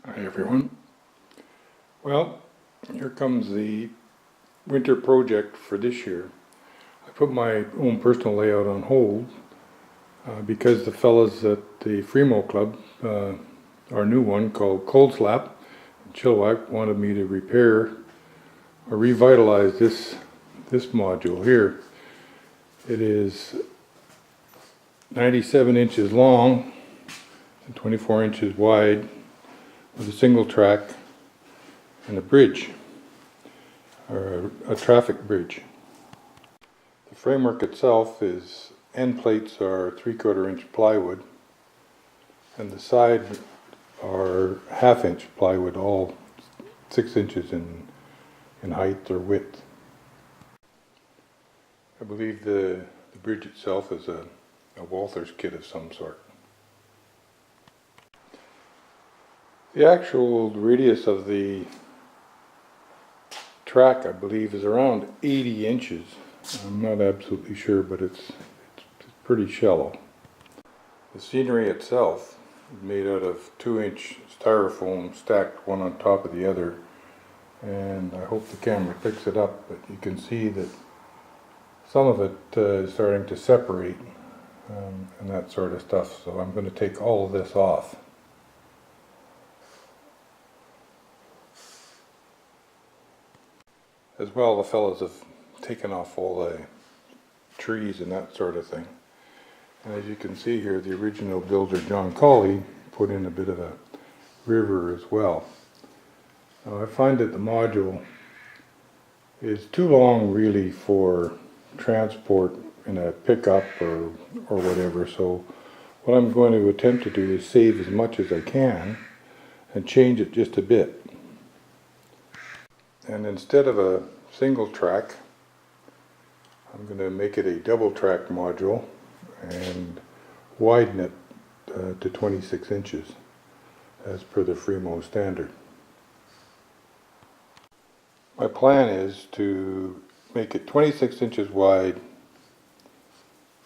Hi everyone. Well, here comes the winter project for this year. I put my own personal layout on hold because the fellas at the Fremo Club, our new one called Cold Slap in Chilliwack, wanted me to repair or revitalize this module here. It is 97 inches long and 24 inches wide with a single track and a bridge, or a traffic bridge. The framework itself is, end plates are 3/4 inch plywood and the side are 1/2 inch plywood, all 6 inches in height or width. I believe the bridge itself is a Walther's kit of some sort. The actual radius of the track, I believe, is around 80 inches. I'm not absolutely sure, but it's pretty shallow. The scenery itself is made out of 2-inch styrofoam stacked one on top of the other, and I hope the camera picks it up, but you can see that some of it is starting to separate and that sort of stuff, so I'm going to take all of this off. As well, the fellows have taken off all the trees and that sort of thing. And as you can see here, the original builder, John Colley, put in a bit of a river as well. Now, I find that the module is too long really for transport in a pickup or whatever, so what I'm going to attempt to do is save as much as I can and change it just a bit. And instead of a single track, I'm going to make it a double track module and widen it to 26 inches as per the Fremo standard. My plan is to make it 26 inches wide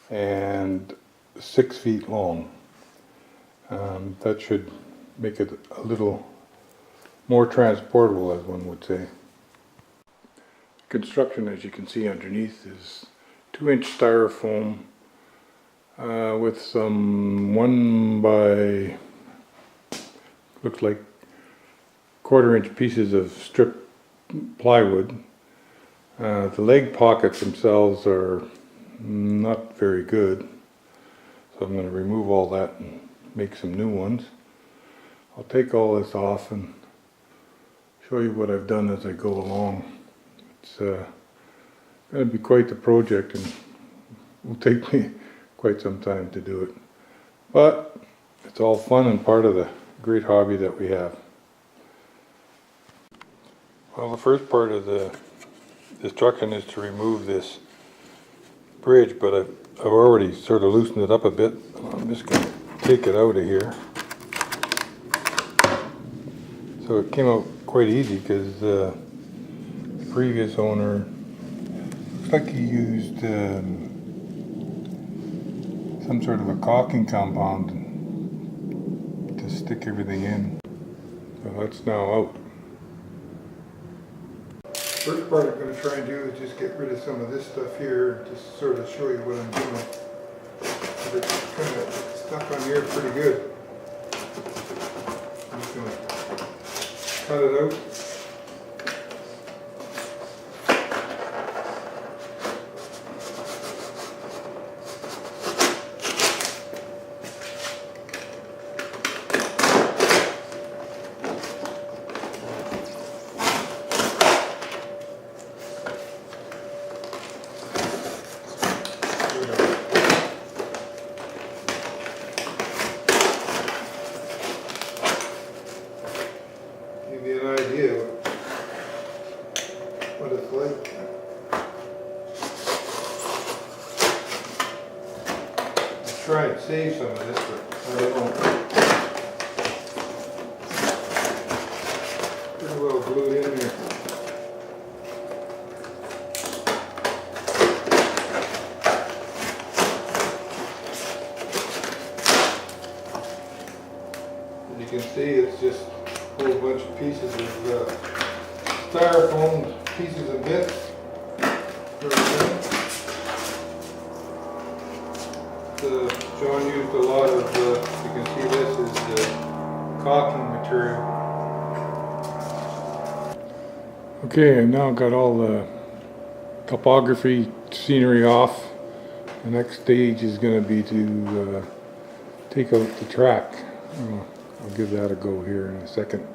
and 6 feet long. That should make it a little more transportable, as one would say. Construction, as you can see underneath, is 2-inch styrofoam with some 1 by looks like 1/4 inch pieces of strip plywood. The leg pockets themselves are not very good, so I'm going to remove all that and make some new ones. I'll take all this off and show you what I've done as I go along. It's going to be quite the project and will take me quite some time to do it. But it's all fun and part of the great hobby that we have. Well, the first part of the construction is to remove this bridge, but I've already sort of loosened it up a bit. I'm just going to take it out of here. So it came out quite easy because the previous owner, looks like he used some sort of a caulking compound to stick everything in. So that's now out. First part I'm going to try and do is just get rid of some of this stuff here, just sort of show you what I'm doing. It's kind of stuck on here pretty good. I'm just going to cut it out. Give you an idea what it's like. I'll try and save some of this, but I don't know. Pretty well glued in there. As you can see, it's just whole bunch of pieces of styrofoam, pieces of bits. John used a lot of, you can see this is caulking material. Okay, I now got all the topography scenery off. The next stage is going to be to take out the track. I'll give that a go here in a second.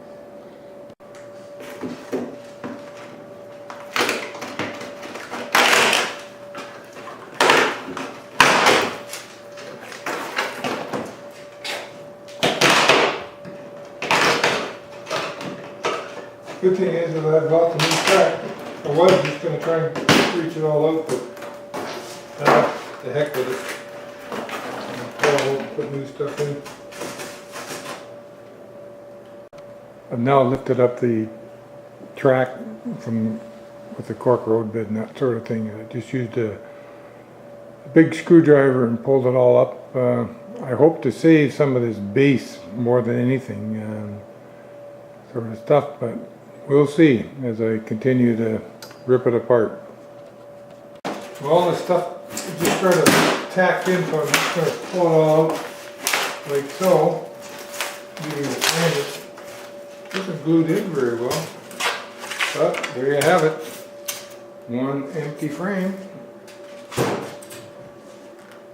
Good thing is that I've got the new track. I was just going to try and reach it all out, but the heck with it. I'll put new stuff in. I've now lifted up the track from with the cork road bed and that sort of thing. I just used a big screwdriver and pulled it all up. I hope to save some of this base more than anything, sort of stuff, but we'll see as I continue to rip it apart. Well, all this stuff is just sort of tacked in, so I'm just going to pull it all out like so. Using the frame, it isn't glued in very well, but there you have it. One empty frame.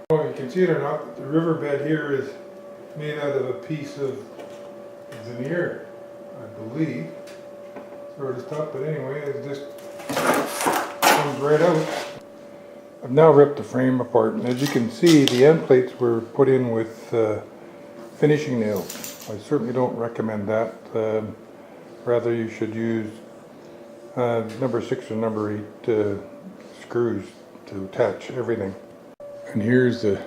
Well, you can see it or not, but the riverbed here is made out of a piece of veneer, I believe. Sort of stuff, but anyway, it just comes right out. I've now ripped the frame apart, and as you can see, the end plates were put in with finishing nails. I certainly don't recommend that. Rather, you should use number 6 or number 8 screws to attach everything. And here's the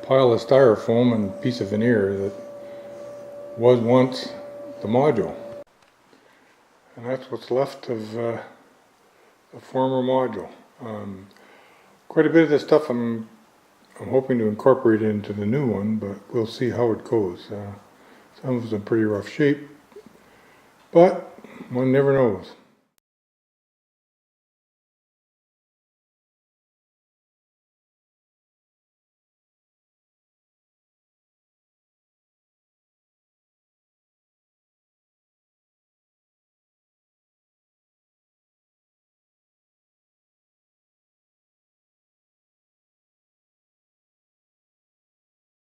pile of styrofoam and piece of veneer that was once the module. And that's what's left of a former module. Quite a bit of this stuff I'm hoping to incorporate into the new one, but we'll see how it goes. Some of it's in pretty rough shape, but one never knows.